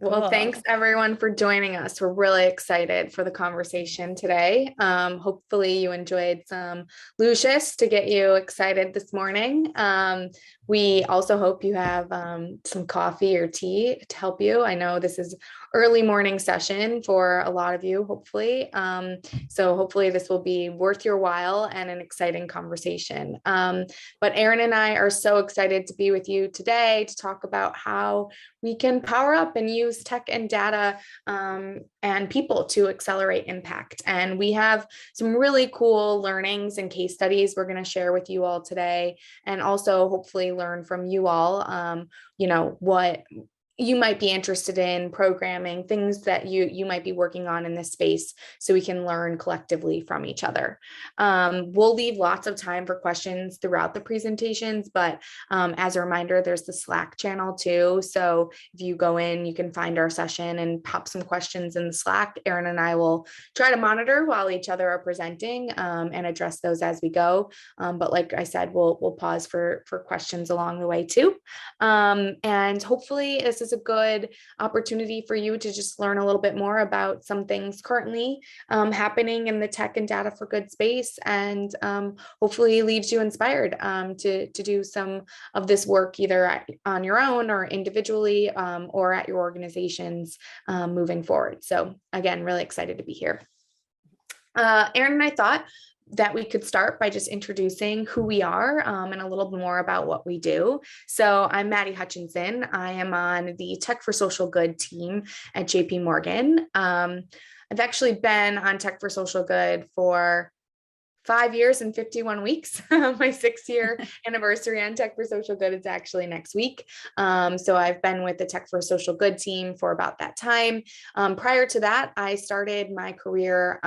Well, Cool. thanks everyone for joining us. We're really excited for the conversation today. Hopefully you enjoyed some Lucius to get you excited this morning. We also hope you have some coffee or tea to help you. I know this is early morning session for a lot of you, hopefully. So hopefully this will be worth your while and an exciting conversation. But Erin and I are so excited to be with you today to talk about how we can power up and use tech and data and people to accelerate impact. And we have some really cool learnings and case studies we're going to share with you all today, and also hopefully learn from you all, what you might be interested in, programming, things that you might be working on in this space, so we can learn collectively from each other. We'll leave lots of time for questions throughout the presentations, but as a reminder, there's the Slack channel too. So if you go in, you can find our session and pop some questions in the Slack. Erin and I will try to monitor while each other are presenting and address those as we go. But like I said, we'll pause for questions along the way too. And hopefully this is a good opportunity for you to just learn a little bit more about some things currently happening in the tech and data for good space, and hopefully leaves you inspired to do some of this work either on your own or individually or at your organizations moving forward. So again, really excited to be here. Erin and I thought that we could start by just introducing who we are and a little bit more about what we do. So I'm Maddie Hutchinson. I am on the Tech for Social Good team at JPMorgan. I've actually been on Tech for Social Good for 5 years and 51 weeks. My 6-year anniversary on Tech for Social Good is actually next week. So I've been with the Tech for Social Good team for about that time. Prior to that, I started my career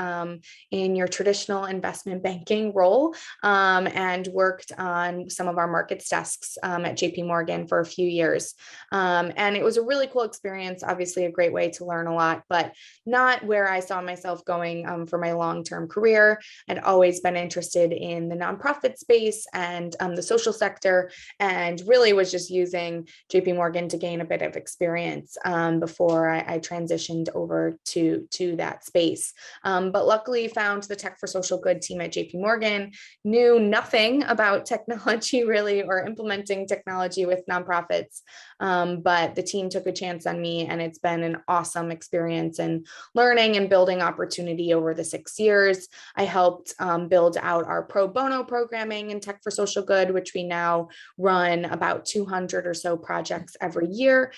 in your traditional investment banking role and worked on some of our markets desks at JPMorgan for a few years. And it was a really cool experience, obviously a great way to learn a lot, but not where I saw myself going for my long-term career. I'd always been interested in the nonprofit space and the social sector, and really was just using JPMorgan to gain a bit of experience before I transitioned over to that space. But luckily found the Tech for Social Good team at JPMorgan, knew nothing about technology really, or implementing technology with nonprofits. But the team took a chance on me, and it's been an awesome experience and learning and building opportunity over the 6 years. I helped build out our pro bono programming in Tech for Social Good, which we now run about 200 or so projects every year,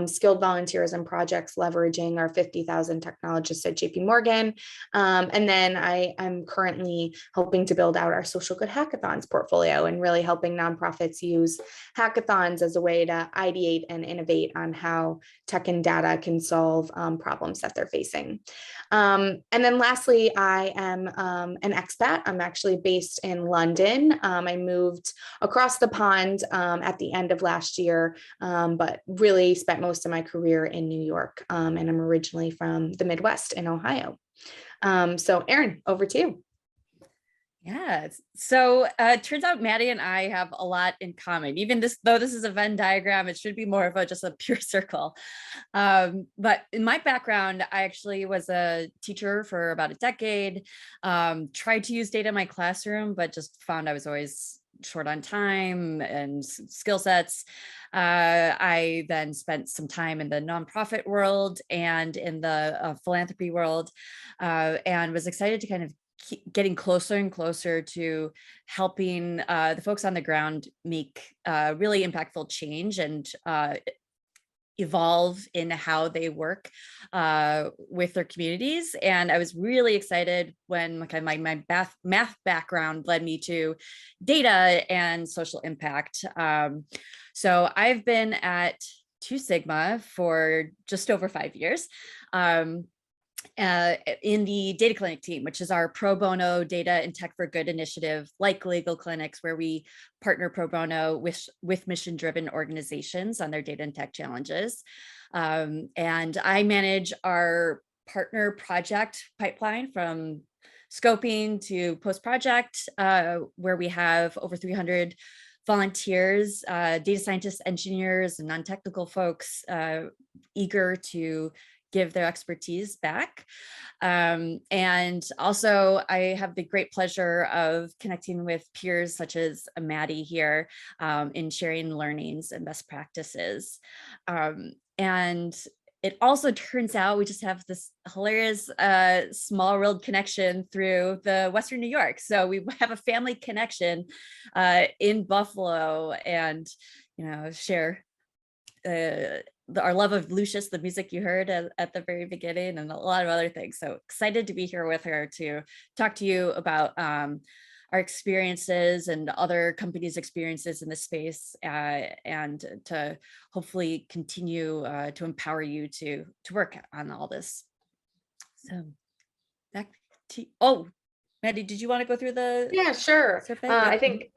skilled volunteerism projects leveraging our 50,000 technologists at JPMorgan. And then I'm currently helping to build out our social good hackathons portfolio and really helping nonprofits use hackathons as a way to ideate and innovate on how tech and data can solve problems that they're facing. And then lastly, I am an expat. I'm actually based in London. I moved across the pond at the end of last year, but really spent most of my career in New York. And I'm originally from the Midwest in Ohio. So Erin, over to you. Yeah. So it turns out Maddie and I have a lot in common. Even though this is a Venn diagram, it should be more of just a pure circle. But in my background, I actually was a teacher for about a decade, tried to use data in my classroom, but just found I was always short on time and skill sets. I then spent some time in the nonprofit world and in the philanthropy world, and was excited to kind of getting closer and closer to helping the folks on the ground make really impactful change and evolve in how they work with their communities. And I was really excited when my math background led me to data and social impact. So I've been at Two Sigma for just over 5 years. In the data clinic team, which is our pro bono data and tech for good initiative, like legal clinics, where we partner pro bono with mission-driven organizations on their data and tech challenges. And I manage our partner project pipeline from scoping to post-project, where we have over 300 volunteers, data scientists, engineers, and non-technical folks eager to give their expertise back. And also I have the great pleasure of connecting with peers such as Maddie here in sharing learnings and best practices. And it also turns out we just have this hilarious small world connection through the Western New York. So we have a family connection in Buffalo, and share our love of Lucius, the music you heard at the very beginning, and a lot of other things. So excited to be here with her to talk to you about our experiences and other companies' experiences in this space, and to hopefully continue to empower you to work on all this. So back to you. Oh, Maddie, did you want to go through the? Yeah, sure. survey? I think,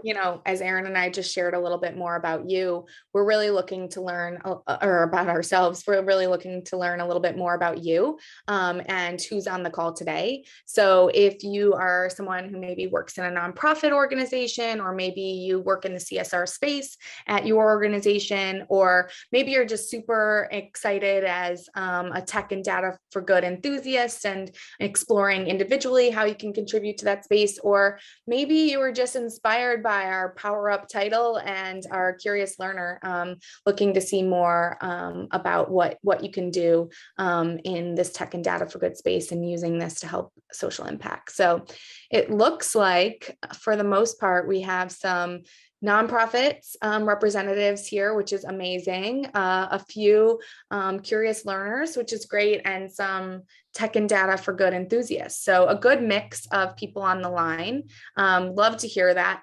as Erin and I just shared a little bit more about you, we're really looking to learn, or about ourselves, we're really looking to learn a little bit more about you and who's on the call today. So if you are someone who maybe works in a nonprofit organization, or maybe you work in the CSR space at your organization, or maybe you're just super excited as a tech and data for good enthusiast and exploring individually how you can contribute to that space, or maybe you were just inspired by our Power Up title and our Curious Learner, looking to see more about what you can do in this tech and data for good space and using this to help social impact. So it looks like, for the most part, we have some nonprofits representatives here, which is amazing. A few curious learners, which is great, and some tech and data for good enthusiasts. So a good mix of people on the line. Love to hear that.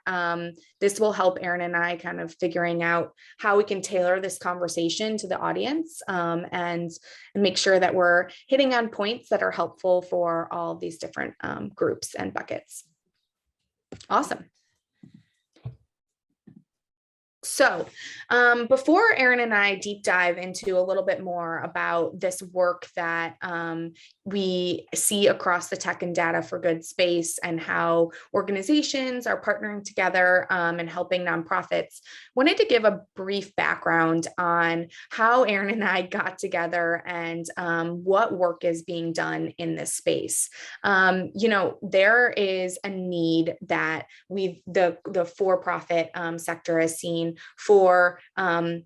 This will help Erin and I kind of figuring out how we can tailor this conversation to the audience, and make sure that we're hitting on points that are helpful for all of these different groups and buckets. Awesome. So before Erin and I deep dive into a little bit more about this work that we see across the tech and data for good space, and how organizations are partnering together and helping nonprofits, wanted to give a brief background on how Erin and I got together and what work is being done in this space. There is a need that the for-profit sector has seen for the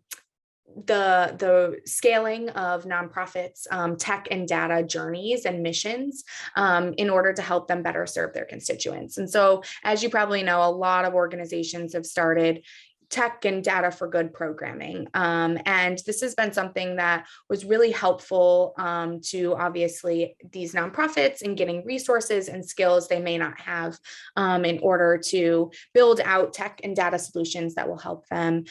scaling of nonprofits, tech and data journeys and missions in order to help them better serve their constituents. And so, as you probably know, a lot of organizations have started tech and data for good programming. And this has been something that was really helpful to obviously these nonprofits in getting resources and skills they may not have in order to build out tech and data solutions that will help them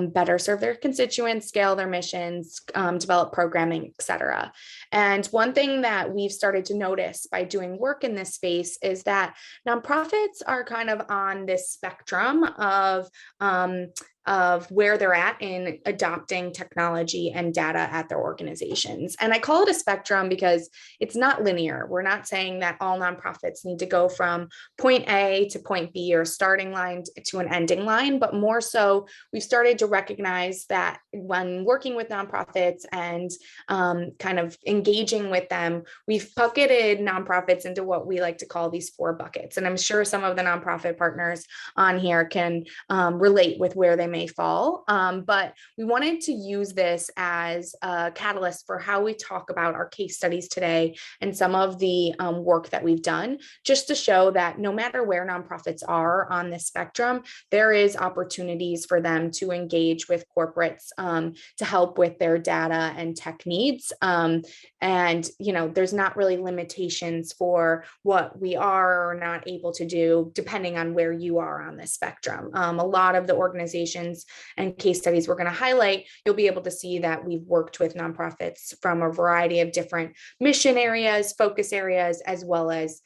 better serve their constituents, scale their missions, develop programming, et cetera. And one thing that we've started to notice by doing work in this space is that nonprofits are kind of on this spectrum of where they're at in adopting technology and data at their organizations. And I call it a spectrum because it's not linear. We're not saying that all nonprofits need to go from point A to point B, or starting line to an ending line, but more so we've started to recognize that when working with nonprofits and kind of engaging with them, we've bucketed nonprofits into what we like to call these 4 buckets. And I'm sure some of the nonprofit partners on here can relate with where they may fall. But we wanted to use this as a catalyst for how we talk about our case studies today and some of the work that we've done, just to show that no matter where nonprofits are on this spectrum, there is opportunities for them to engage with corporates to help with their data and tech needs. And, there's not really limitations for what we are or not able to do, depending on where you are on this spectrum. A lot of the organizations presentations and case studies we're going to highlight, you'll be able to see that we've worked with nonprofits from a variety of different mission areas, focus areas, as well as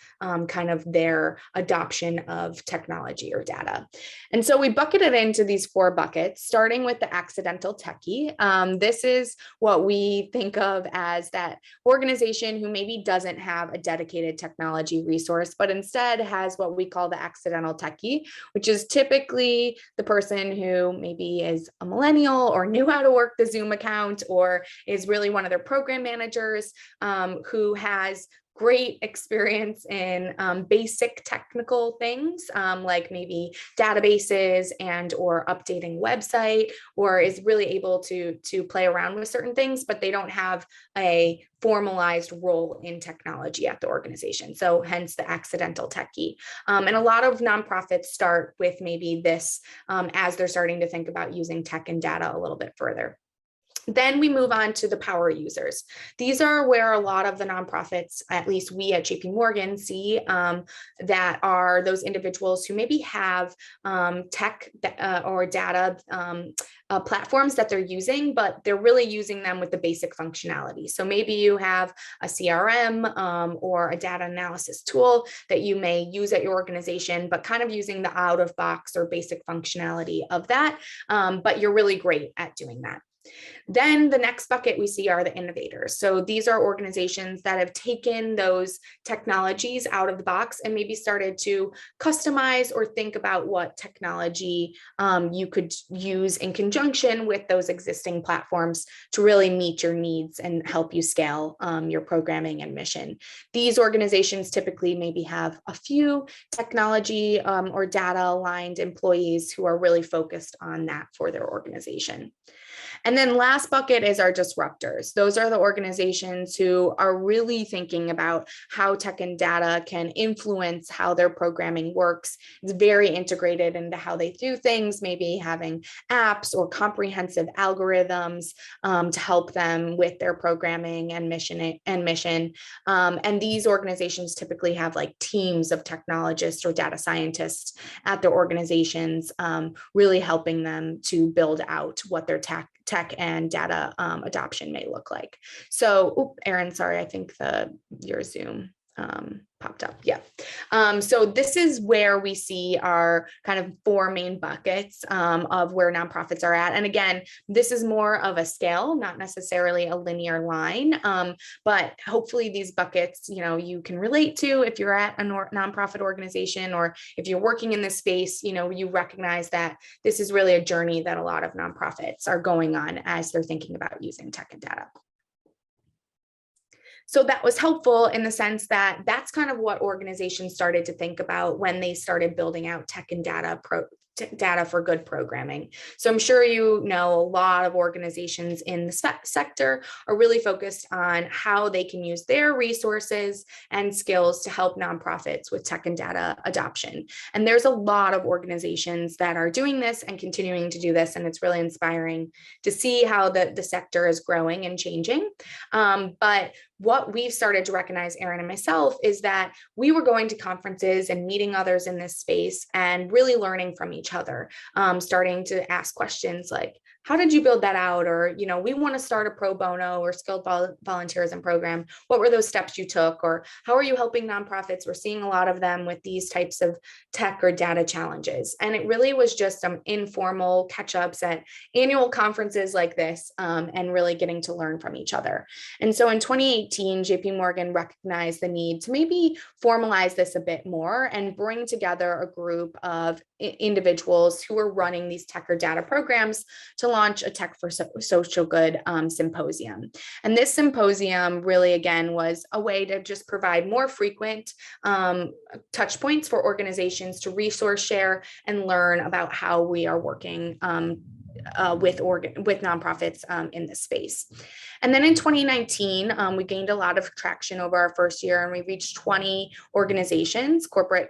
kind of their adoption of technology or data. And so we bucketed into these 4 buckets, starting with the accidental techie. This is what we think of as that organization who maybe doesn't have a dedicated technology resource, but instead has what we call the accidental techie, which is typically the person who maybe is a millennial or knew how to work the Zoom account, or is really one of their program managers who has great experience in basic technical things like maybe databases and or updating website, or is really able to play around with certain things, but they don't have a formalized role in technology at the organization. So hence the accidental techie. And a lot of nonprofits start with maybe this as they're starting to think about using tech and data a little bit further. Then we move on to the power users. These are where a lot of the nonprofits, at least we at JPMorgan, see that are those individuals who maybe have tech or data platforms that they're using, but they're really using them with the basic functionality. So maybe you have a CRM or a data analysis tool that you may use at your organization, but kind of using the out of box or basic functionality of that, but you're really great at doing that. Then the next bucket we see are the innovators. So these are organizations that have taken those technologies out of the box and maybe started to customize or think about what technology you could use in conjunction with those existing platforms to really meet your needs and help you scale your programming and mission. These organizations typically maybe have a few technology or data aligned employees who are really focused on that for their organization. And then last bucket is our disruptors. Those are the organizations who are really thinking about how tech and data can influence how their programming works. It's very integrated into how they do things, maybe having apps or comprehensive algorithms to help them with their programming and mission. And these organizations typically have like teams of technologists or data scientists at their organizations, really helping them to build out what their tech and data adoption may look like. So, Erin, sorry, I think your Zoom popped up. Yeah. So this is where we see our kind of 4 main buckets of where nonprofits are at. And again, this is more of a scale, not necessarily a linear line, but hopefully these buckets, you can relate to if you're at a nonprofit organization, or if you're working in this space, you recognize that this is really a journey that a lot of nonprofits are going on as they're thinking about using tech and data. So that was helpful in the sense that that's kind of what organizations started to think about when they started building out tech and data for good programming. So I'm sure a lot of organizations in the sector are really focused on how they can use their resources and skills to help nonprofits with tech and data adoption. And there's a lot of organizations that are doing this and continuing to do this, and it's really inspiring to see how the sector is growing and changing. But what we've started to recognize, Erin and myself, is that we were going to conferences and meeting others in this space and really learning from each other, starting to ask questions like, how did you build that out? Or, we want to start a pro bono or skilled volunteerism program. What were those steps you took? Or how are you helping nonprofits? We're seeing a lot of them with these types of tech or data challenges. And it really was just some informal catch-ups at annual conferences like this, and really getting to learn from each other. And so in 2018, JPMorgan recognized the need to maybe formalize this a bit more and bring together a group of individuals who are running these tech or data programs to launch a Tech for Social Good symposium. And this symposium really, again, was a way to just provide more frequent touch points for organizations to resource share and learn about how we are working with nonprofits in this space. And then in 2019, we gained a lot of traction over our first year, and we reached 20 organizations, corporates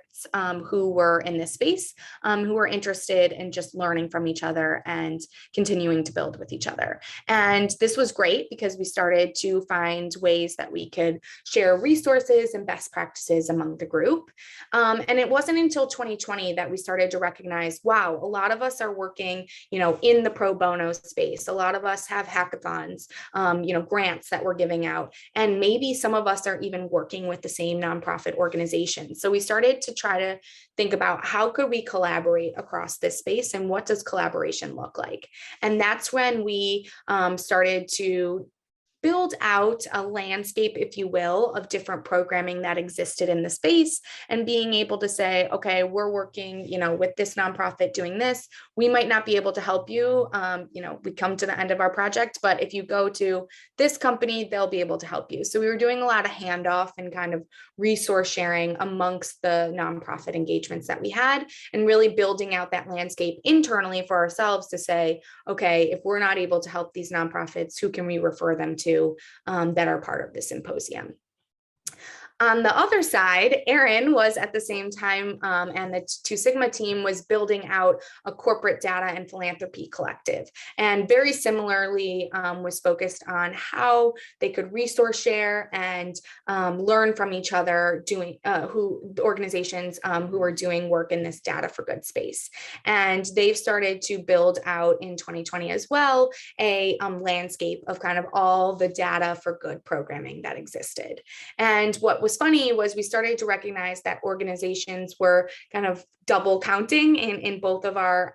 who were in this space, who were interested in just learning from each other and continuing to build with each other. And this was great because we started to find ways that we could share resources and best practices among the group. And it wasn't until 2020 that we started to recognize, wow, a lot of us are working, in the pro bono space. A lot of us have hackathons, grants that we're giving out. And maybe some of us are even working with the same nonprofit organizations. So we started to try to think about how could we collaborate across this space and what does collaboration look like? And that's when we started to build out a landscape, if you will, of different programming that existed in the space, and being able to say, okay, we're working, with this nonprofit doing this. We might not be able to help you. We come to the end of our project, but if you go to this company, they'll be able to help you. So we were doing a lot of handoff and kind of resource sharing amongst the nonprofit engagements that we had, and really building out that landscape internally for ourselves to say, okay, if we're not able to help these nonprofits, who can we refer them to that are part of the symposium? On the other side, Erin was at the same time, and the Two Sigma team was building out a corporate data and philanthropy collective, and very similarly was focused on how they could resource share and learn from each other, organizations who are doing work in this data for good space. And they've started to build out in 2020 as well a landscape of kind of all the data for good programming that existed. And what was funny was we started to recognize that organizations were kind of double counting in both of our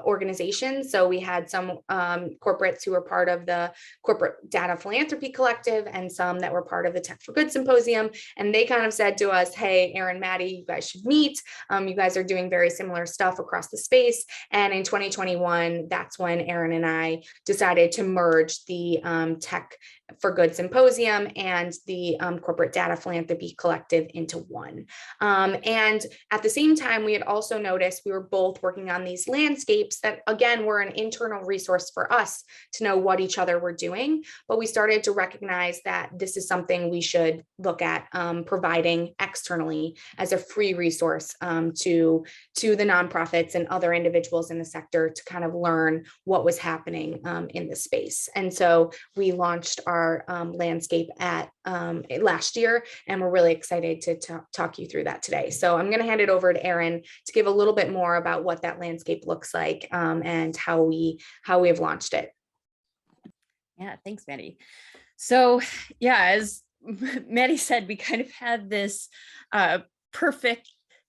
organizations. So we had some corporates who were part of the corporate data philanthropy collective and some that were part of the Tech for Good Symposium. And they kind of said to us, hey, Erin, Maddie, you guys should meet. You guys are doing very similar stuff across the space. And in 2021, that's when Erin and I decided to merge the Tech for Good Symposium and the Corporate Data Philanthropy Collective into one. And at the same time, we had also noticed we were both working on these landscapes that, again, were an internal resource for us to know what each other were doing. But we started to recognize that this is something we should look at providing externally as a free resource to the nonprofits and other individuals in the sector to kind of learn what was happening in the space. And so we launched our landscape at last year, and we're really excited to talk you through that today. So I'm going to hand it over to Erin to give a little bit more about what that landscape looks like and how we have launched it. Yeah, thanks, Maddie. So yeah, as Maddie said, we kind of had this perfect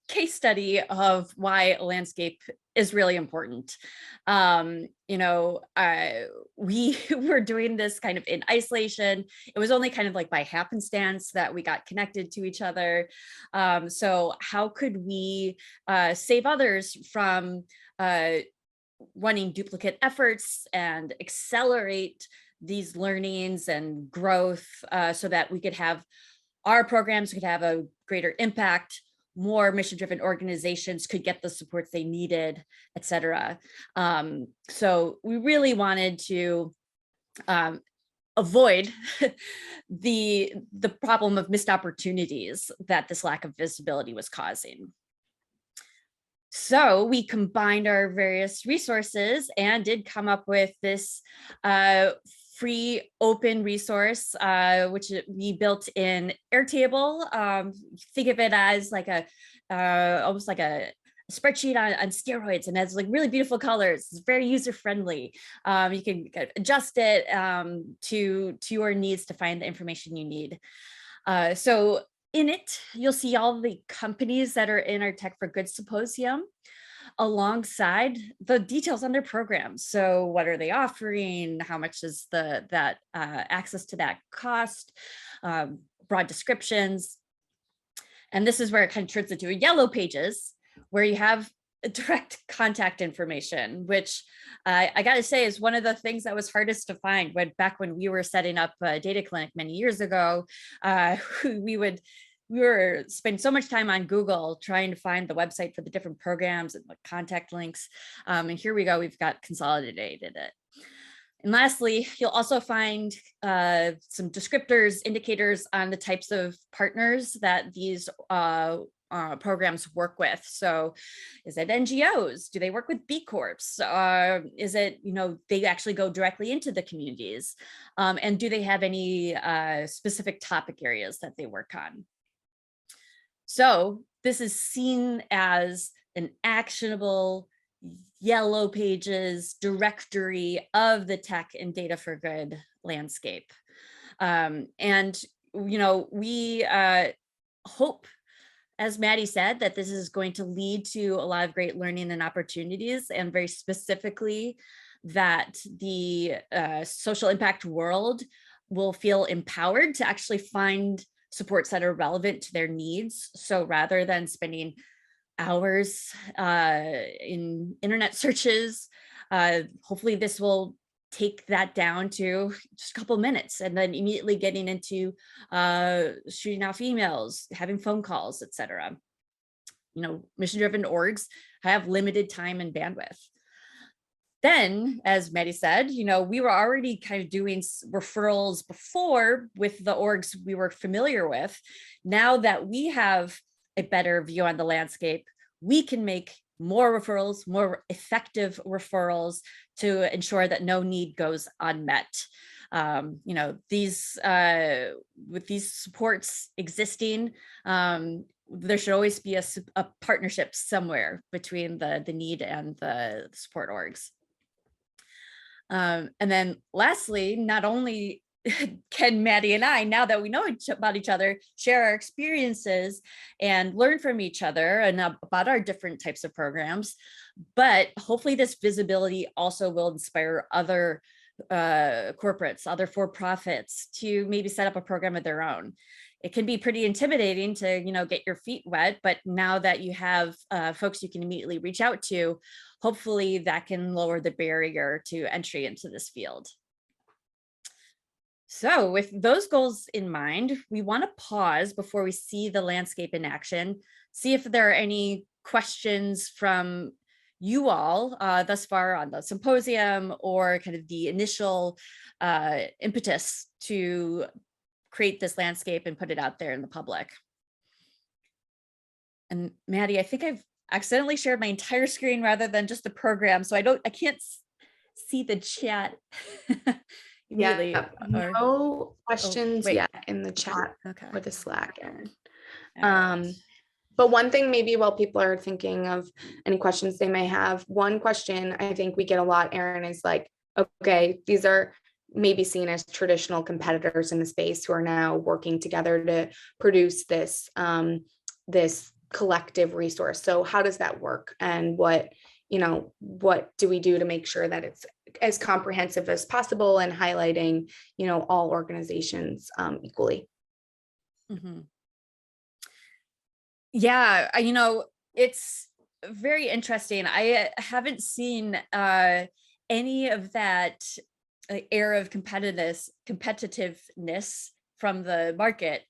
case study of why a landscape is really important. We were doing this kind of in isolation. It was only kind of like by happenstance that we got connected to each other. So how could we save others from running duplicate efforts and accelerate these learnings and growth so that we could have our programs could have a greater impact, more mission-driven organizations could get the supports they needed, et cetera. So we really wanted to avoid the problem of missed opportunities that this lack of visibility was causing. So we combined our various resources and did come up with this free open resource, which we built in Airtable. Think of it as like almost like a spreadsheet on steroids, and has like really beautiful colors. It's very user friendly. You can adjust it to your needs to find the information you need. So in it, you'll see all the companies that are in our Tech for Good Symposium, alongside the details on their programs. So what are they offering? How much is that access to that cost? Broad descriptions. And this is where it kind of turns into a yellow pages, where you have direct contact information, which I got to say is one of the things that was hardest to find back when we were setting up a data clinic many years ago. We were spending so much time on Google trying to find the website for the different programs and the contact links. And here we go, we've got consolidated it. And lastly, you'll also find some descriptors, indicators on the types of partners that these programs work with. So is it NGOs? Do they work with B Corps? Is it, they actually go directly into the communities? And do they have any specific topic areas that they work on? So this is seen as an actionable yellow pages directory of the tech and data for good landscape. And, we hope, as Maddie said, that this is going to lead to a lot of great learning and opportunities, and very specifically that the social impact world will feel empowered to actually find supports that are relevant to their needs. So rather than spending hours in internet searches, hopefully this will take that down to just a couple minutes, and then immediately getting into shooting off emails, having phone calls, etc. Mission-driven orgs have limited time and bandwidth. Then, as Maddie said, we were already kind of doing referrals before with the orgs we were familiar with. Now that we have a better view on the landscape, we can make more referrals, more effective referrals, to ensure that no need goes unmet. With these supports existing, there should always be a partnership somewhere between the need and the support orgs. And then lastly, not only can Maddie and I, now that we know about each other, share our experiences and learn from each other and about our different types of programs, but hopefully this visibility also will inspire other corporates, other for-profits to maybe set up a program of their own. It can be pretty intimidating to, get your feet wet, but now that you have folks you can immediately reach out to, hopefully that can lower the barrier to entry into this field. So with those goals in mind, we want to pause before we see the landscape in action, see if there are any questions from you all thus far on the symposium, or kind of the initial impetus to create this landscape and put it out there in the public. And Maddie, I think I've accidentally shared my entire screen rather than just the program, so I can't see the chat. Yeah, no questions yet in the chat or the Slack, Erin. Right. But one thing, maybe while people are thinking of any questions they may have, one question I think we get a lot, Erin, is like, okay, these are maybe seen as traditional competitors in the space who are now working together to produce this this collective resource. So how does that work, and what do we do to make sure that it's as comprehensive as possible and highlighting, all organizations equally? Mm-hmm. Yeah, it's very interesting. I haven't seen any of that air of competitiveness from the market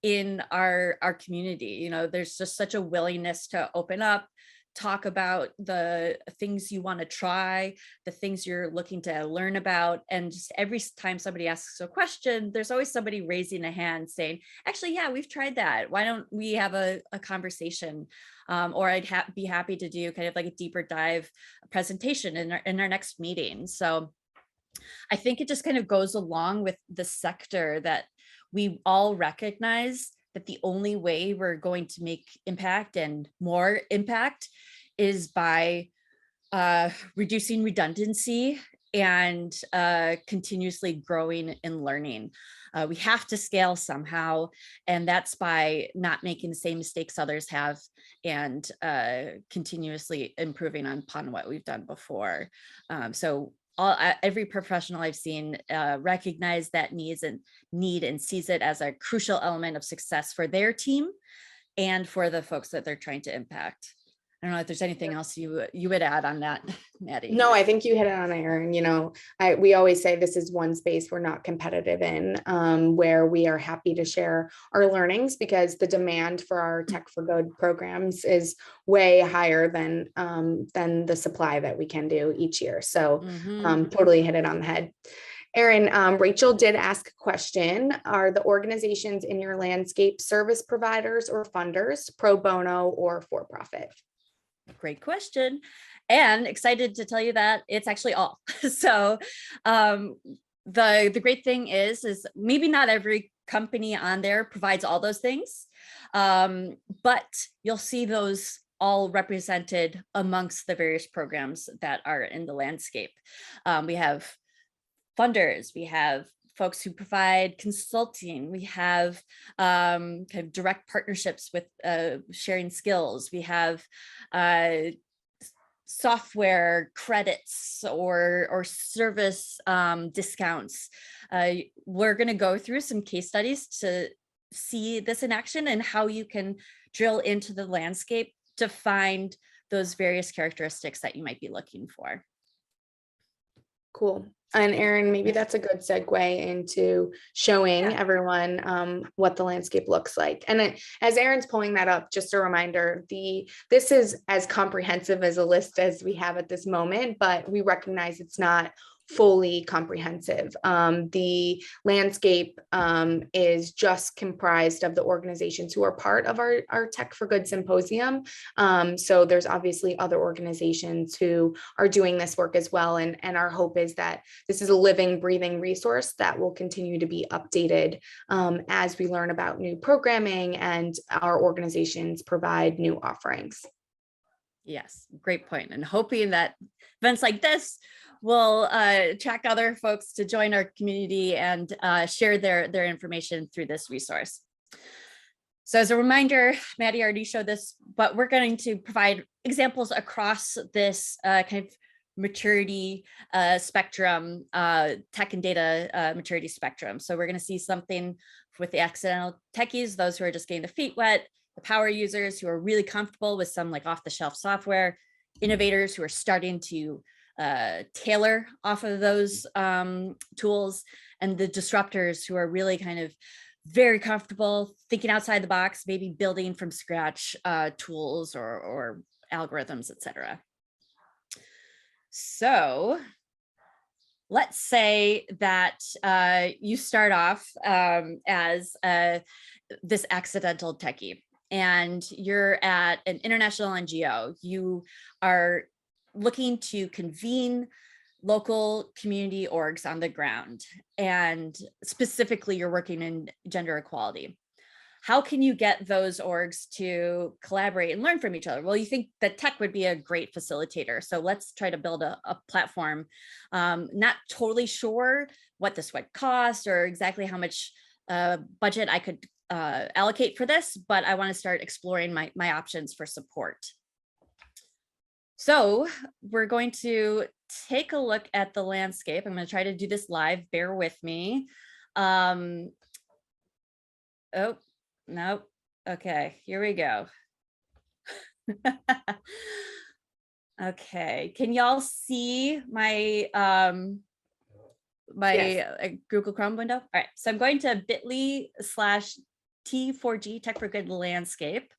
in our community. There's just such a willingness to open up, talk about the things you want to try, the things you're looking to learn about. And just every time somebody asks a question, there's always somebody raising a hand saying, actually, yeah, we've tried that. Why don't we have a conversation? Or I'd be happy to do kind of like a deeper dive presentation in our next meeting. So I think it just kind of goes along with the sector that we all recognize that the only way we're going to make impact and more impact is by reducing redundancy and continuously growing and learning. We have to scale somehow, and that's by not making the same mistakes others have and continuously improving upon what we've done before. So every professional I've seen recognize that need and sees it as a crucial element of success for their team and for the folks that they're trying to impact. I don't know if there's anything else you would add on that, Maddie. No, I think you hit it on, Erin. We always say this is one space we're not competitive in, where we are happy to share our learnings because the demand for our Tech for Good programs is way higher than the supply that we can do each year. So totally hit it on the head. Erin, Rachel did ask a question. Are the organizations in your landscape service providers or funders, pro bono or for-profit? Great question. And excited to tell you that it's actually all. So the great thing is maybe not every company on there provides all those things, but you'll see those all represented amongst the various programs that are in the landscape. We have funders, we have folks who provide consulting, we have kind of direct partnerships with sharing skills, we have software credits or service discounts. We're going to go through some case studies to see this in action and how you can drill into the landscape to find those various characteristics that you might be looking for. Cool. And Erin, maybe that's a good segue into showing everyone what the landscape looks like. And as Erin's pulling that up, just a reminder, this is as comprehensive as a list as we have at this moment, but we recognize it's not fully comprehensive. The landscape is just comprised of the organizations who are part of our Tech for Good Symposium. So there's obviously other organizations who are doing this work as well. And our hope is that this is a living, breathing resource that will continue to be updated as we learn about new programming and our organizations provide new offerings. Yes, great point. And hoping that events like this will attract other folks to join our community and share their information through this resource. So as a reminder, Maddie already showed this, but we're going to provide examples across this kind of maturity spectrum, tech and data maturity spectrum. So we're going to see something with the accidental techies, those who are just getting the feet wet, the power users who are really comfortable with some like off-the-shelf software, innovators who are starting to tailor off of those tools, and the disruptors who are really kind of very comfortable thinking outside the box, maybe building from scratch tools or algorithms, etc. So let's say that you start off as this accidental techie, and you're at an international NGO. You are looking to convene local community orgs on the ground, and specifically you're working in gender equality. How can you get those orgs to collaborate and learn from each other? Well, you think that tech would be a great facilitator. So let's try to build a platform. Not totally sure what this would cost or exactly how much budget I could allocate for this, but I want to start exploring my options for support. So we're going to take a look at the landscape. I'm going to try to do this live. Bear with me. Oh, no. Okay, here we go. Okay, can y'all see my Google Chrome window? All right, so I'm going to bit.ly/T4G Tech for Good Landscape.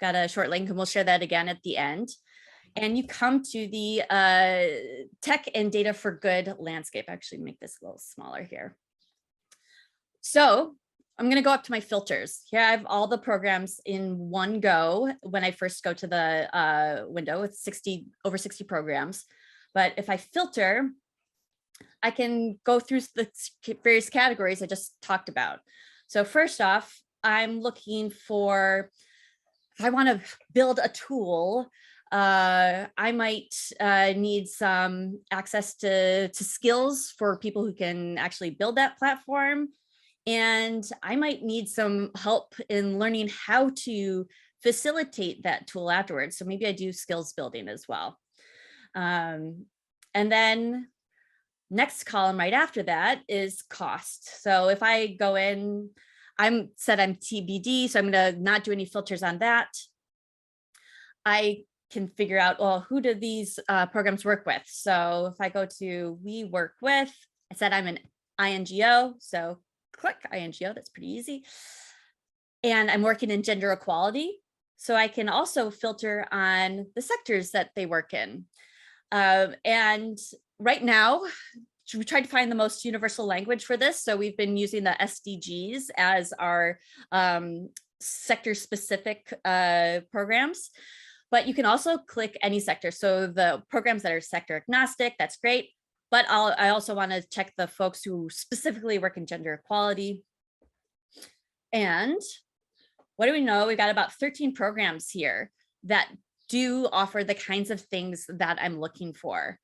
Got a short link and we'll share that again at the end. And you come to the Tech and Data for Good landscape. Actually, make this a little smaller here. So I'm going to go up to my filters. Here I have all the programs in one go when I first go to the window with over 60 programs. But if I filter, I can go through the various categories I just talked about. So first off, I'm looking for, if I want to build a tool, I might need some access to skills for people who can actually build that platform. And I might need some help in learning how to facilitate that tool afterwards. So maybe I do skills building as well. And then next column right after that is cost. So if I go in, I'm TBD, so I'm going to not do any filters on that. I can figure out, well, who do these programs work with? So if I go to we work with, I said I'm an INGO, so click INGO, that's pretty easy. And I'm working in gender equality, so I can also filter on the sectors that they work in. And right now, we tried to find the most universal language for this. So we've been using the SDGs as our sector-specific programs, but you can also click any sector. So the programs that are sector agnostic, that's great. But I also want to check the folks who specifically work in gender equality. And what do we know? We've got about 13 programs here that do offer the kinds of things that I'm looking for.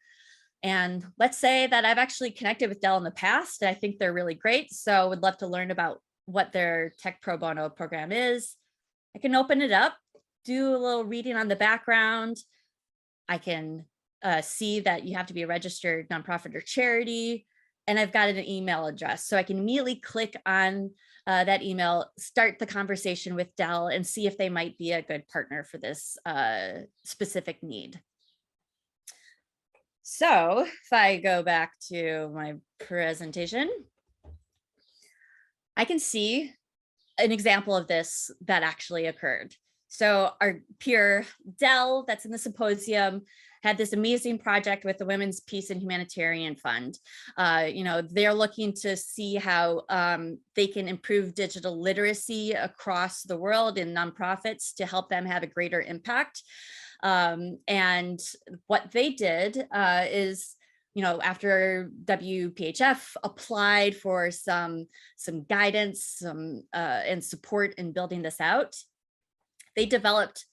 And let's say that I've actually connected with Dell in the past, and I think they're really great. So would love to learn about what their tech pro bono program is. I can open it up, do a little reading on the background. I can see that you have to be a registered nonprofit or charity, and I've got an email address. So I can immediately click on that email, start the conversation with Dell, and see if they might be a good partner for this specific need. So if I go back to my presentation, I can see an example of this that actually occurred. So our peer Dell, that's in the symposium, had this amazing project with the Women's Peace and Humanitarian Fund. They're looking to see how they can improve digital literacy across the world in nonprofits to help them have a greater impact. And what they did is, after WPHF applied for some guidance, and support in building this out, they developed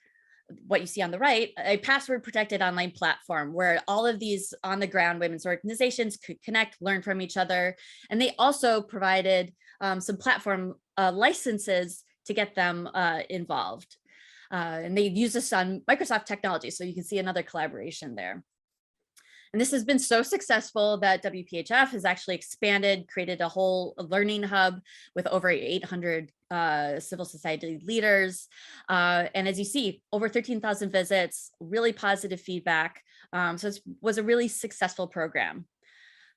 what you see on the right, a password protected online platform where all of these on the ground women's organizations could connect, learn from each other. And they also provided some platform licenses to get them involved. And they use this on Microsoft technology. So you can see another collaboration there. And this has been so successful that WPHF has actually expanded, created a whole learning hub with over 800 civil society leaders. And as you see, over 13,000 visits, really positive feedback. So it was a really successful program.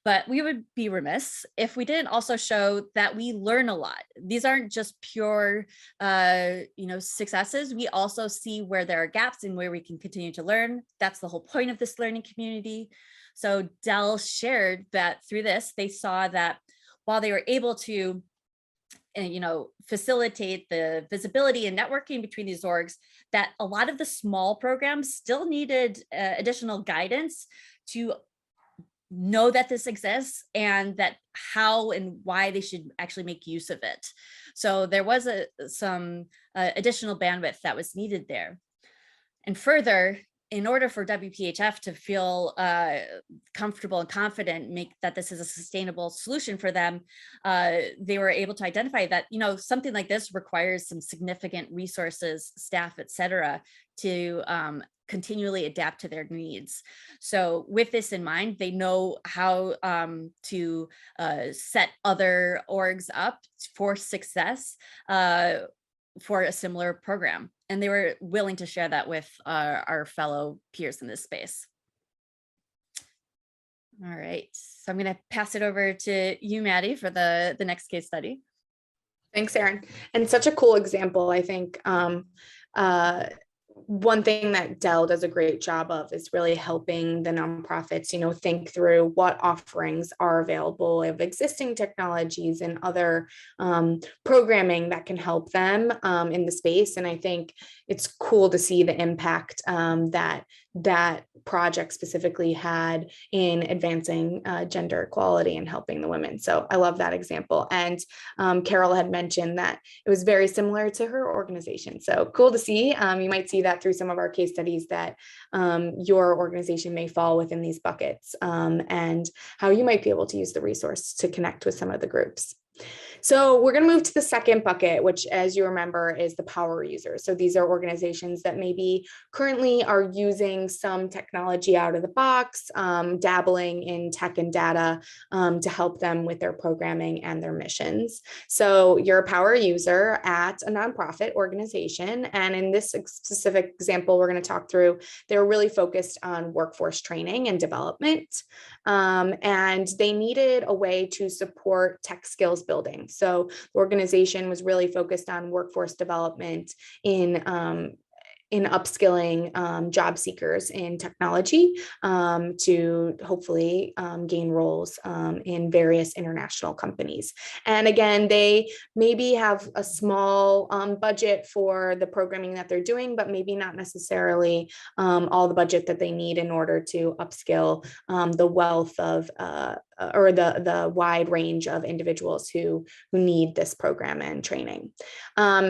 But we would be remiss if we didn't also show that we learn a lot. These aren't just pure, successes. We also see where there are gaps and where we can continue to learn. That's the whole point of this learning community. So Dell shared that through this, they saw that while they were able to facilitate the visibility and networking between these orgs, that a lot of the small programs still needed additional guidance to know that this exists and that how and why they should actually make use of it. So there was some additional bandwidth that was needed there. And further, in order for WPHF to feel comfortable and confident, make that this is a sustainable solution for them, they were able to identify that, something like this requires some significant resources, staff, et cetera, to continually adapt to their needs. So with this in mind, they know how to set other orgs up for success for a similar program. And they were willing to share that with our fellow peers in this space. All right, so I'm going to pass it over to you, Maddie, for the next case study. Thanks, Erin. And such a cool example, I think. One thing that Dell does a great job of is really helping the nonprofits, think through what offerings are available of existing technologies and other programming that can help them in the space. And I think it's cool to see the impact that project specifically had in advancing gender equality and helping the women. So I love that example. And Carol had mentioned that it was very similar to her organization. So cool to see. You might see that through some of our case studies that your organization may fall within these buckets and how you might be able to use the resource to connect with some of the groups. So we're going to move to the second bucket, which, as you remember, is the power users. So these are organizations that maybe currently are using some technology out of the box, dabbling in tech and data to help them with their programming and their missions. So you're a power user at a nonprofit organization. And in this specific example, we're going to talk through, they're really focused on workforce training and development. And they needed a way to support tech skills building. So the organization was really focused on workforce development in upskilling job seekers in technology to hopefully gain roles in various international companies. And again, they maybe have a small budget for the programming that they're doing, but maybe not necessarily all the budget that they need in order to upskill the wealth of or the wide range of individuals who need this program and training.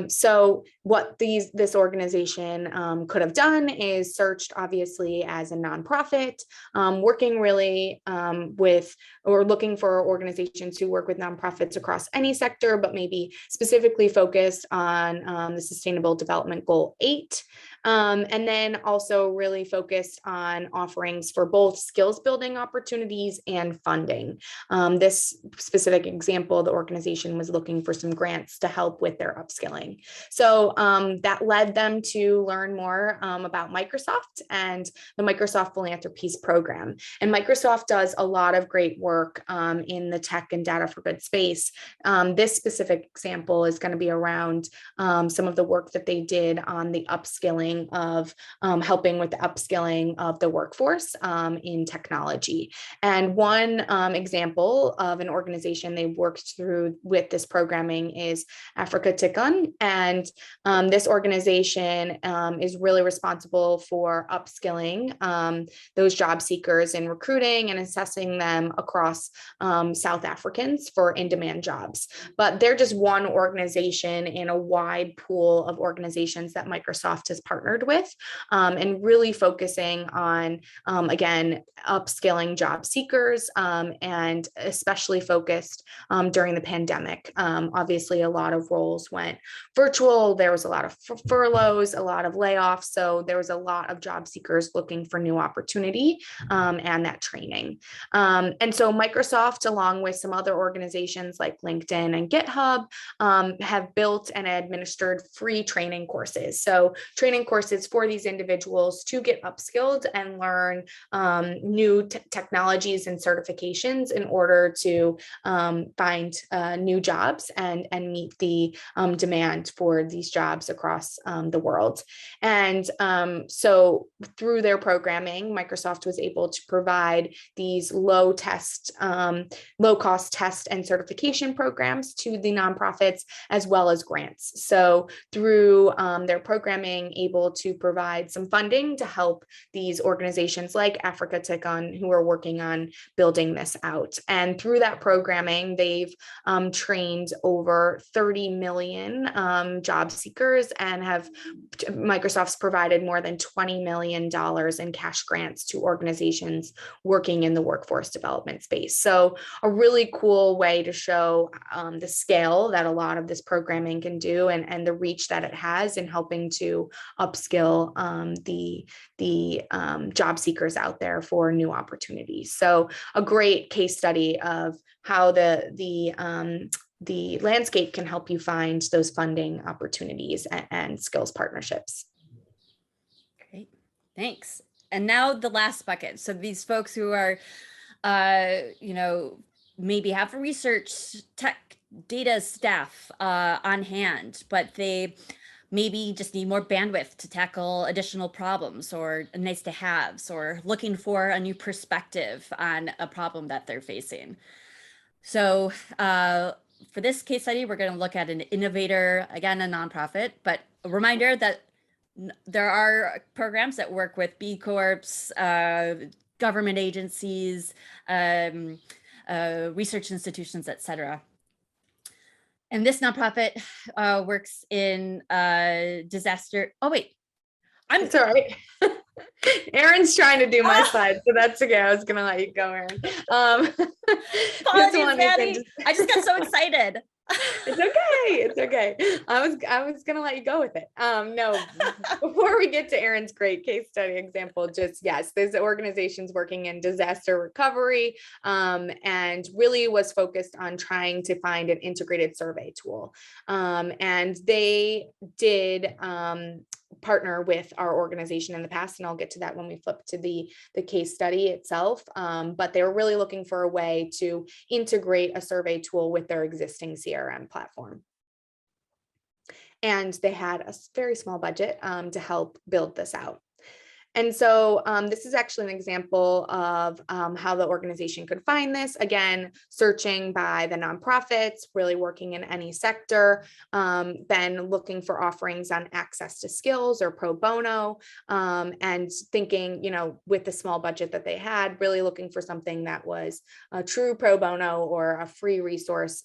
So what this organization could have done is searched, obviously, as a nonprofit, working really with or looking for organizations who work with nonprofits across any sector, but maybe specifically focused on the Sustainable Development Goal 8. And then also really focused on offerings for both skills building opportunities and funding. This specific example, the organization was looking for some grants to help with their upskilling. So that led them to learn more about Microsoft and the Microsoft Philanthropies program. And Microsoft does a lot of great work in the tech and data for good space. This specific example is going to be around some of the work that they did on the upskilling of helping with the upskilling of the workforce in technology. And one example of an organization they worked through with this programming is Africa Tikkun. And this organization is really responsible for upskilling those job seekers in recruiting and assessing them across South Africans for in-demand jobs. But they're just one organization in a wide pool of organizations that Microsoft has partnered with, and really focusing on, again, upskilling job seekers, and especially focused during the pandemic. Obviously, a lot of roles went virtual. There was a lot of furloughs, a lot of layoffs. So there was a lot of job seekers looking for new opportunity and that training. And so Microsoft, along with some other organizations like LinkedIn and GitHub, have built and administered free training courses. So training courses for these individuals to get upskilled and learn new technologies and certifications in order to find new jobs and meet the demand for these jobs across the world. And so through their programming, Microsoft was able to provide these low cost test and certification programs to the nonprofits, as well as grants. So through their programming, able to provide some funding to help these organizations like Africa Tikkun, who are working on building this out. And through that programming, they've trained over 30 million job seekers, and Microsoft's provided more than $20 million in cash grants to organizations working in the workforce development space. So a really cool way to show the scale that a lot of this programming can do, and the reach that it has in helping to upskill the job seekers out there for new opportunities. So a great case study of how the landscape can help you find those funding opportunities and skills partnerships. Great, thanks. And now the last bucket. So these folks who are, maybe have research, tech, data staff on hand, but they maybe just need more bandwidth to tackle additional problems, or nice to haves, or looking for a new perspective on a problem that they're facing. So for this case study, we're going to look at an innovator, again, a nonprofit, but a reminder that there are programs that work with B Corps, government agencies, research institutions, et cetera. And this nonprofit works in disaster. Oh, wait. It's all right. Erin's trying to do my slides, so that's okay. I was going to let you go, Erin. Apologies, Maddie. I just got so excited. okay. I was gonna let you go with it. No, before we get to Erin's great case study example, just yes, this organization's working in disaster recovery, and really was focused on trying to find an integrated survey tool. And they did partner with our organization in the past, and I'll get to that when we flip to the case study itself. But they were really looking for a way to integrate a survey tool with their existing CRM platform. And they had a very small budget to help build this out. And so this is actually an example of how the organization could find this. Again, searching by the nonprofits, really working in any sector, then looking for offerings on access to skills or pro bono, and thinking, with the small budget that they had, really looking for something that was a true pro bono or a free resource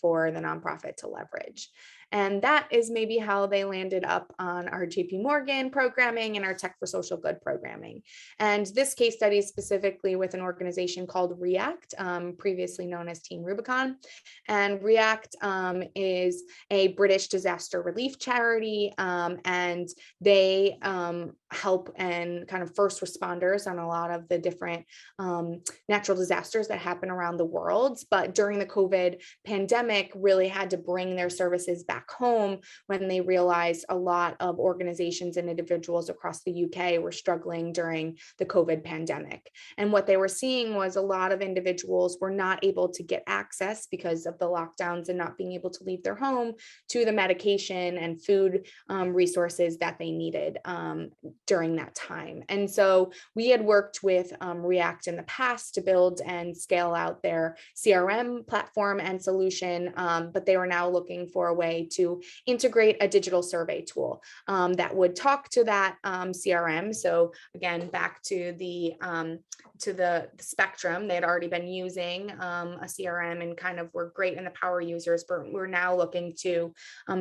for the nonprofit to leverage. And that is maybe how they landed up on our JPMorgan programming and our Tech for Social Good programming. And this case study is specifically with an organization called React, previously known as Team Rubicon. And React is a British disaster relief charity, and they help and kind of first responders on a lot of the different natural disasters that happen around the world. But during the COVID pandemic, really had to bring their services back home when they realized a lot of organizations and individuals across the UK were struggling during the COVID pandemic. And what they were seeing was a lot of individuals were not able to get access because of the lockdowns and not being able to leave their home to the medication and food resources that they needed during that time. And so we had worked with React in the past to build and scale out their CRM platform and solution, but they were now looking for a way to integrate a digital survey tool that would talk to that CRM. So again, back to the spectrum, they had already been using a CRM and kind of were great in the power users, but we're now looking to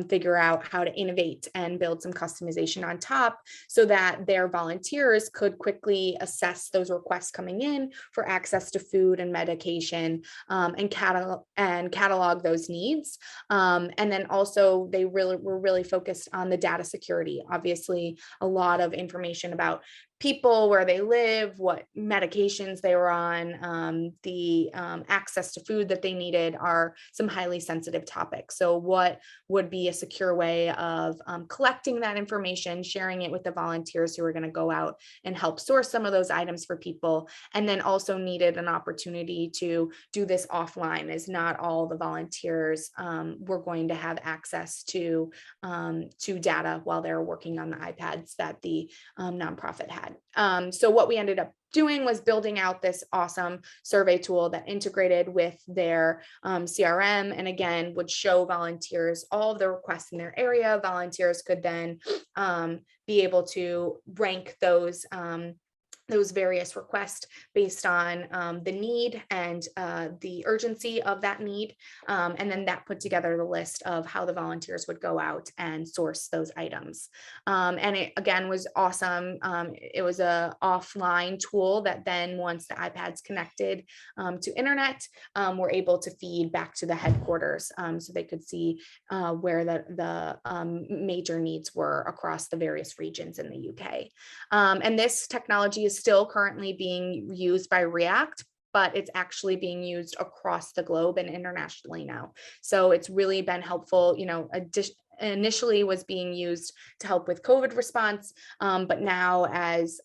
figure out how to innovate and build some customization on top so that their volunteers could quickly assess those requests coming in for access to food and medication, and catalog those needs. And then also they were really focused on the data security. Obviously, a lot of information about people, where they live, what medications they were on, the access to food that they needed are some highly sensitive topics. So what would be a secure way of collecting that information, sharing it with the volunteers who are going to go out and help source some of those items for people, and then also needed an opportunity to do this offline, as not all the volunteers were going to have access to data while they're working on the iPads that the nonprofit had. So what we ended up doing was building out this awesome survey tool that integrated with their CRM, and again would show volunteers all of the requests in their area. Volunteers could then be able to rank those various requests based on the need and the urgency of that need. And then that put together the list of how the volunteers would go out and source those items. And it again was awesome. It was a offline tool that then once the iPads connected to internet, were able to feed back to the headquarters so they could see where the major needs were across the various regions in the UK. And this technology is still currently being used by React, but it's actually being used across the globe and internationally now. So it's really been helpful, initially was being used to help with COVID response, but now as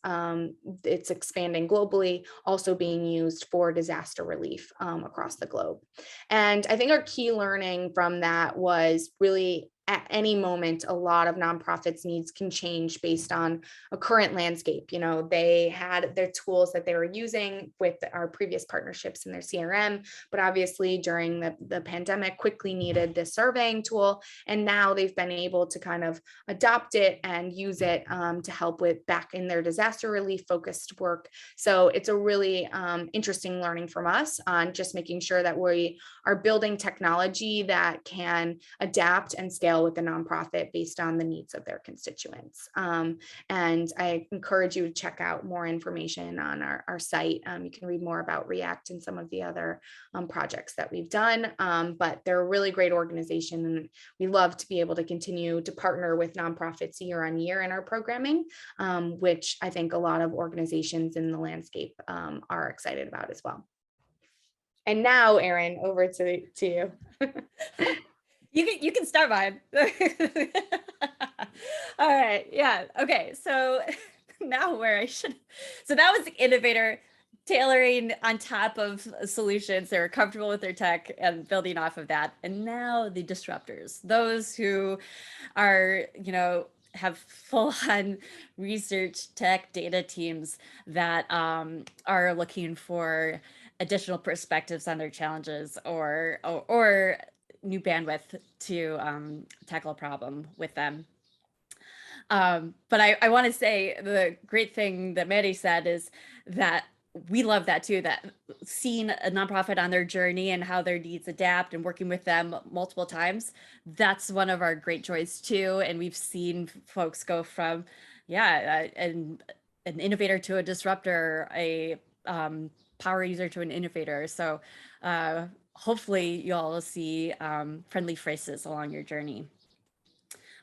it's expanding globally, also being used for disaster relief across the globe. And I think our key learning from that was really at any moment, a lot of nonprofits' needs can change based on a current landscape. They had their tools that they were using with our previous partnerships in their CRM, but obviously during the pandemic quickly needed this surveying tool. And now they've been able to kind of adopt it and use it to help with back in their disaster relief focused work. So it's a really interesting learning from us on just making sure that we are building technology that can adapt and scale scale with the nonprofit based on the needs of their constituents. And I encourage you to check out more information on our site. You can read more about React and some of the other projects that we've done, but they're a really great organization, and we love to be able to continue to partner with nonprofits year on year in our programming, which I think a lot of organizations in the landscape are excited about as well. And now, Erin, over to you. You can start mine. All right. Yeah. Okay. So now so that was the innovator tailoring on top of solutions. They were comfortable with their tech and building off of that. And now the disruptors, those who are, have full on research tech data teams that are looking for additional perspectives on their challenges or new bandwidth to tackle a problem with them. But I want to say the great thing that Maddie said is that we love that too, that seeing a nonprofit on their journey and how their needs adapt and working with them multiple times, that's one of our great joys too. And we've seen folks go from, an innovator to a disruptor, a power user to an innovator. So hopefully you'll see friendly faces along your journey.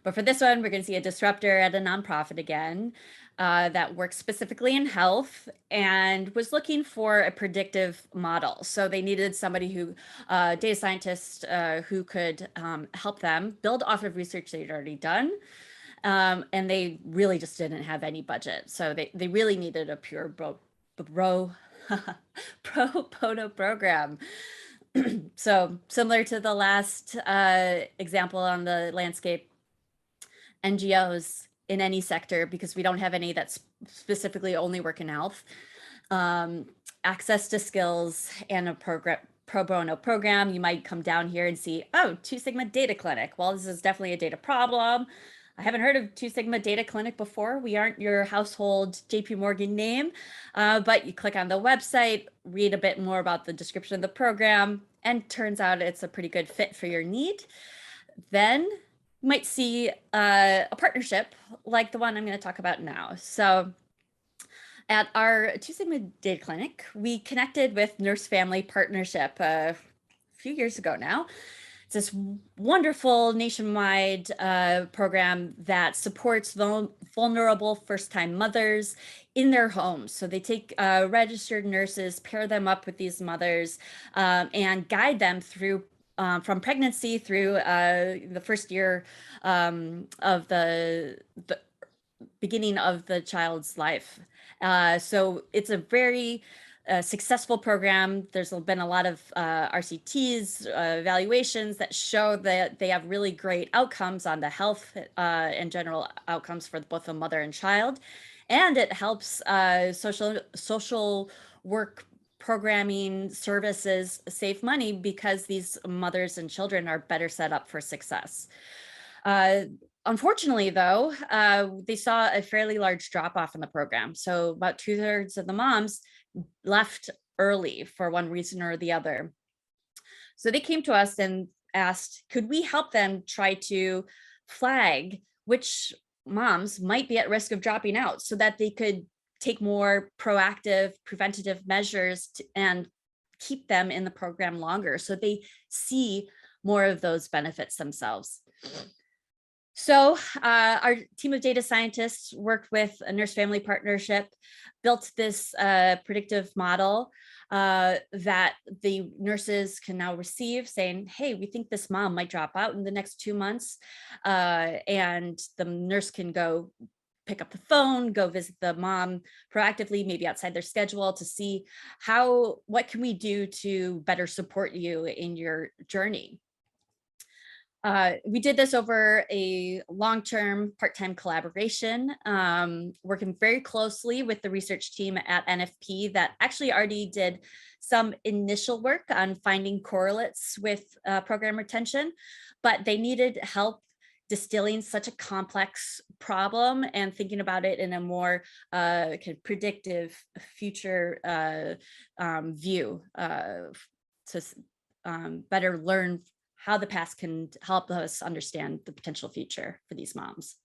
But for this one, we're going to see a disruptor at a nonprofit again that works specifically in health and was looking for a predictive model. So they needed somebody who, data scientist, who could help them build off of research they'd already done. And they really just didn't have any budget. So they really needed a pure pro bono program. So similar to the last example on the landscape, NGOs in any sector, because we don't have any that specifically only work in health, access to skills and a pro bono program. You might come down here and see, oh, 2 Sigma Data Clinic. Well, this is definitely a data problem. I haven't heard of 2 Sigma Data Clinic before. We aren't your household JPMorgan name, but you click on the website, read a bit more about the description of the program, and turns out it's a pretty good fit for your need. Then you might see a partnership like the one I'm going to talk about now. So at our 2 Sigma Data Clinic, we connected with Nurse Family Partnership a few years ago now. It's this wonderful nationwide program that supports vulnerable first-time mothers in their homes. So they take registered nurses, pair them up with these mothers, and guide them through from pregnancy through the first year of the beginning of the child's life. So it's a very successful program. There's been a lot of RCTs, evaluations that show that they have really great outcomes on the health and general outcomes for both the mother and child. And it helps social work programming services save money because these mothers and children are better set up for success. Unfortunately, though, they saw a fairly large drop off in the program. So about 2/3 of the moms left early for one reason or the other. So they came to us and asked, could we help them try to flag which moms might be at risk of dropping out so that they could take more proactive preventative measures and keep them in the program longer so they see more of those benefits themselves. So our team of data scientists worked with a Nurse Family Partnership, built this predictive model that the nurses can now receive saying, hey, we think this mom might drop out in the next 2 months. And the nurse can go pick up the phone, go visit the mom proactively, maybe outside their schedule to see what can we do to better support you in your journey. We did this over a long-term part-time collaboration, working very closely with the research team at NFP that actually already did some initial work on finding correlates with program retention, but they needed help distilling such a complex problem and thinking about it in a more kind of predictive future view to better learn how the past can help us understand the potential future for these moms.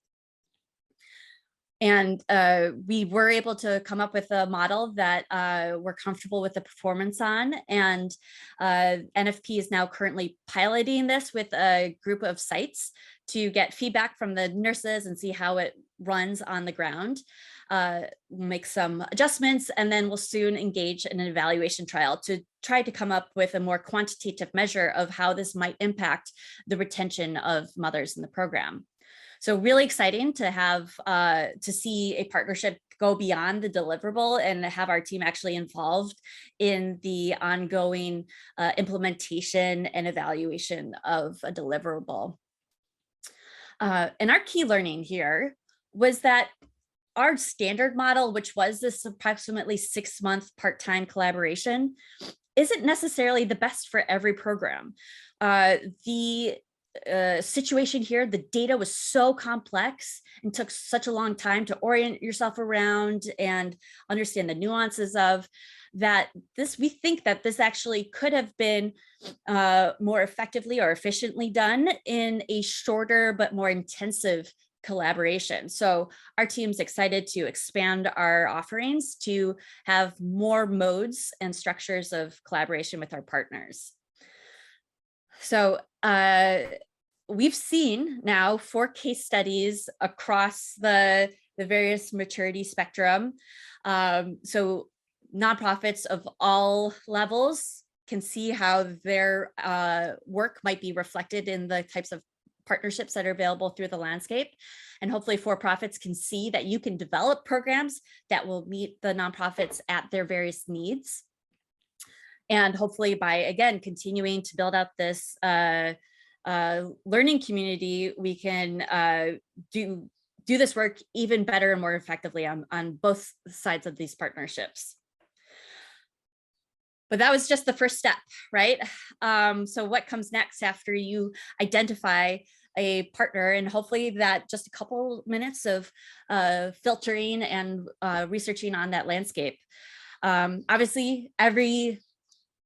And we were able to come up with a model that we're comfortable with the performance on. And NFP is now currently piloting this with a group of sites to get feedback from the nurses and see how it runs on the ground. We'll make some adjustments, and then we'll soon engage in an evaluation trial to try to come up with a more quantitative measure of how this might impact the retention of mothers in the program. So really exciting to have to see a partnership go beyond the deliverable and have our team actually involved in the ongoing implementation and evaluation of a deliverable. And our key learning here was that our standard model, which was this approximately 6-month part-time collaboration, isn't necessarily the best for every program. The situation here, the data was so complex and took such a long time to orient yourself around and understand the nuances of that. We think that this actually could have been more effectively or efficiently done in a shorter but more intensive collaboration. So our team's excited to expand our offerings to have more modes and structures of collaboration with our partners. So we've seen now 4 case studies across the various maturity spectrum. So nonprofits of all levels can see how their work might be reflected in the types of partnerships that are available through the landscape. And hopefully for-profits can see that you can develop programs that will meet the nonprofits at their various needs. And hopefully by, again, continuing to build out this learning community, we can do this work even better and more effectively on both sides of these partnerships. But that was just the first step, right? So what comes next after you identify a partner, and hopefully that just a couple minutes of filtering and researching on that landscape. Obviously, every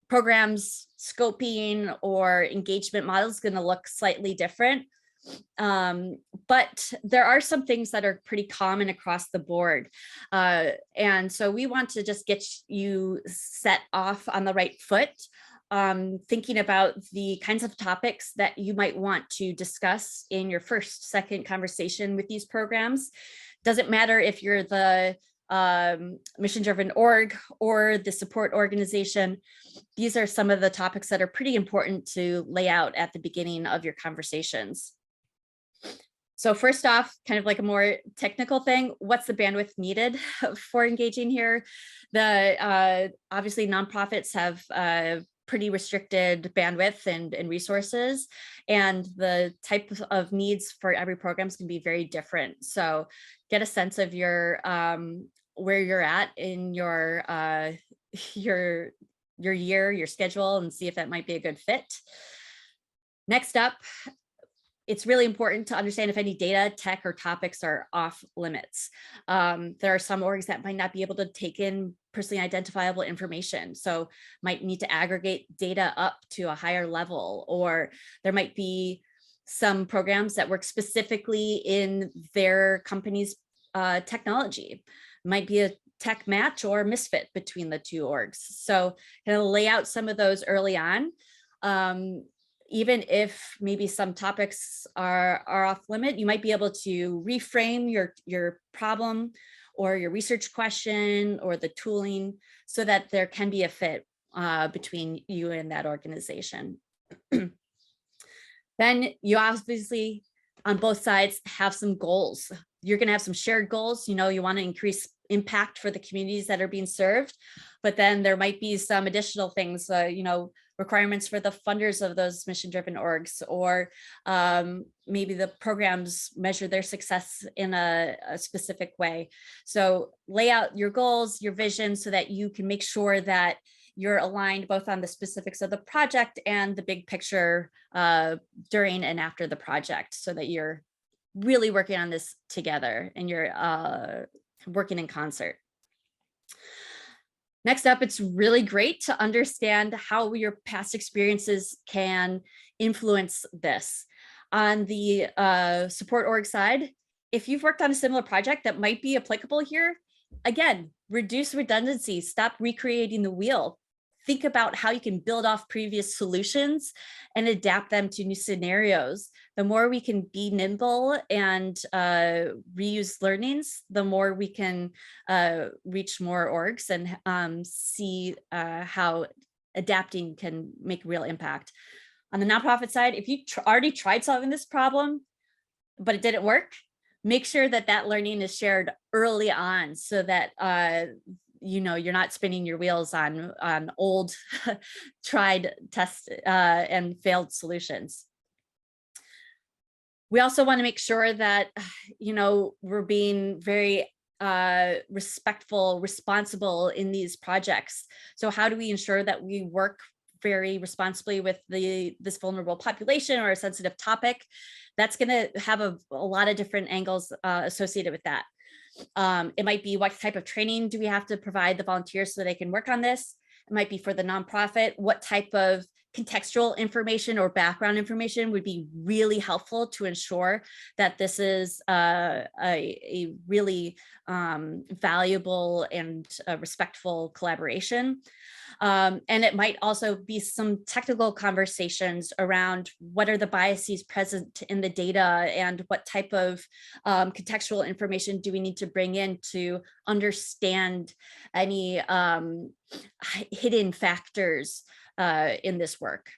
program's scoping or engagement model is going to look slightly different. But there are some things that are pretty common across the board. And so we want to just get you set off on the right foot, thinking about the kinds of topics that you might want to discuss in your first, second conversation with these programs. Doesn't matter if you're the mission-driven org or the support organization. These are some of the topics that are pretty important to lay out at the beginning of your conversations. So first off, kind of like a more technical thing, what's the bandwidth needed for engaging here? Obviously nonprofits have pretty restricted bandwidth and resources, and the type of needs for every program can be very different. So get a sense of your where you're at in your year, your schedule, and see if that might be a good fit. Next up, it's really important to understand if any data, tech, or topics are off limits. There are some orgs that might not be able to take in personally identifiable information, so might need to aggregate data up to a higher level, or there might be some programs that work specifically in their company's technology. Might be a tech match or misfit between the two orgs. So kind of lay out some of those early on. Even if maybe some topics are off limit, you might be able to reframe your problem or your research question or the tooling so that there can be a fit between you and that organization. Then you obviously, on both sides, have some goals. You're going to have some shared goals. You want to increase impact for the communities that are being served, but then there might be some additional things, requirements for the funders of those mission-driven orgs, or maybe the programs measure their success in a specific way. So lay out your goals, your vision, so that you can make sure that you're aligned both on the specifics of the project and the big picture during and after the project, so that you're really working on this together and you're working in concert. Next up, it's really great to understand how your past experiences can influence this. On the support org side, if you've worked on a similar project that might be applicable here, again, reduce redundancy, stop recreating the wheel. Think about how you can build off previous solutions and adapt them to new scenarios. The more we can be nimble and reuse learnings, the more we can reach more orgs and see how adapting can make real impact. On the nonprofit side, if you already tried solving this problem, but it didn't work, make sure that that learning is shared early on so that you're not spinning your wheels on old tried, test and failed solutions. We also want to make sure that we're being very respectful, responsible in these projects. So how do we ensure that we work very responsibly with this vulnerable population or a sensitive topic? That's going to have a lot of different angles associated with that. It might be, what type of training do we have to provide the volunteers so they can work on this? It might be for the nonprofit, what type of contextual information or background information would be really helpful to ensure that this is a really valuable and respectful collaboration. And it might also be some technical conversations around what are the biases present in the data and what type of contextual information do we need to bring in to understand any hidden factors in this work.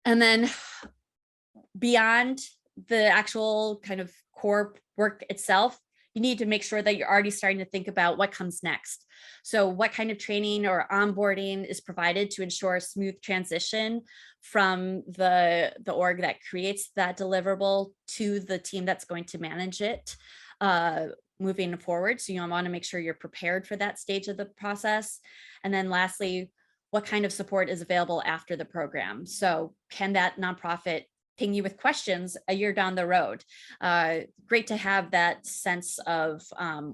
And then beyond the actual kind of core work itself, you need to make sure that you're already starting to think about what comes next. So what kind of training or onboarding is provided to ensure a smooth transition from the org that creates that deliverable to the team that's going to manage it moving forward. So you want to make sure you're prepared for that stage of the process. And then lastly, what kind of support is available after the program? So can that nonprofit ping you with questions a year down the road? Great to have that sense of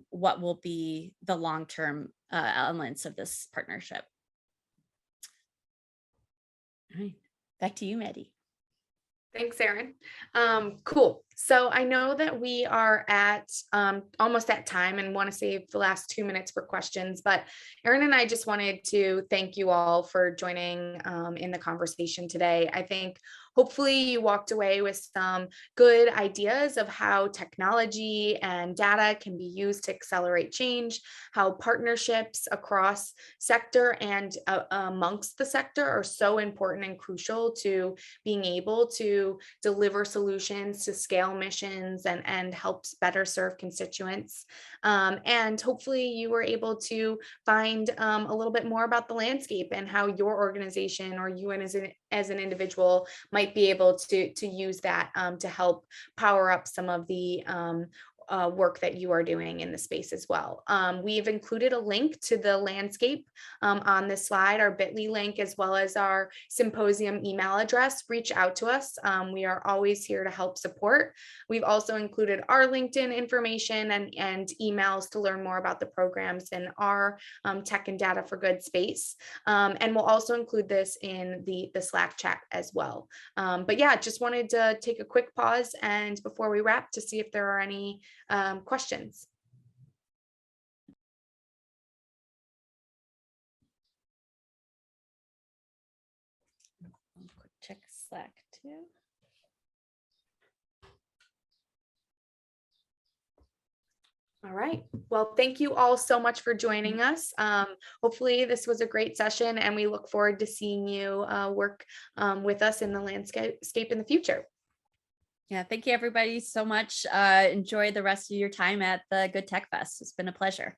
what will be the long-term elements of this partnership. All right, back to you, Maddie. Thanks, Erin. Cool. So I know that we are at almost at time and want to save the last 2 minutes for questions, but Erin and I just wanted to thank you all for joining in the conversation today. I think hopefully you walked away with some good ideas of how technology and data can be used to accelerate change, how partnerships across sector and amongst the sector are so important and crucial to being able to deliver solutions to scale missions and helps better serve constituents. And hopefully you were able to find a little bit more about the landscape and how your organization or you as an individual might be able to use that to help power up some of the work that you are doing in the space as well. We've included a link to the landscape on this slide, our bit.ly link, as well as our symposium email address. Reach out to us. We are always here to help support. We've also included our LinkedIn information and emails to learn more about the programs in our Tech and Data for Good space. And we'll also include this in the Slack chat as well. But yeah, just wanted to take a quick pause and before we wrap to see if there are any questions. Quick check Slack too. All right. Well, thank you all so much for joining us. Hopefully this was a great session and we look forward to seeing you work with us in the landscape in the future. Yeah, thank you everybody so much. Enjoy the rest of your time at the Good Tech Fest. It's been a pleasure.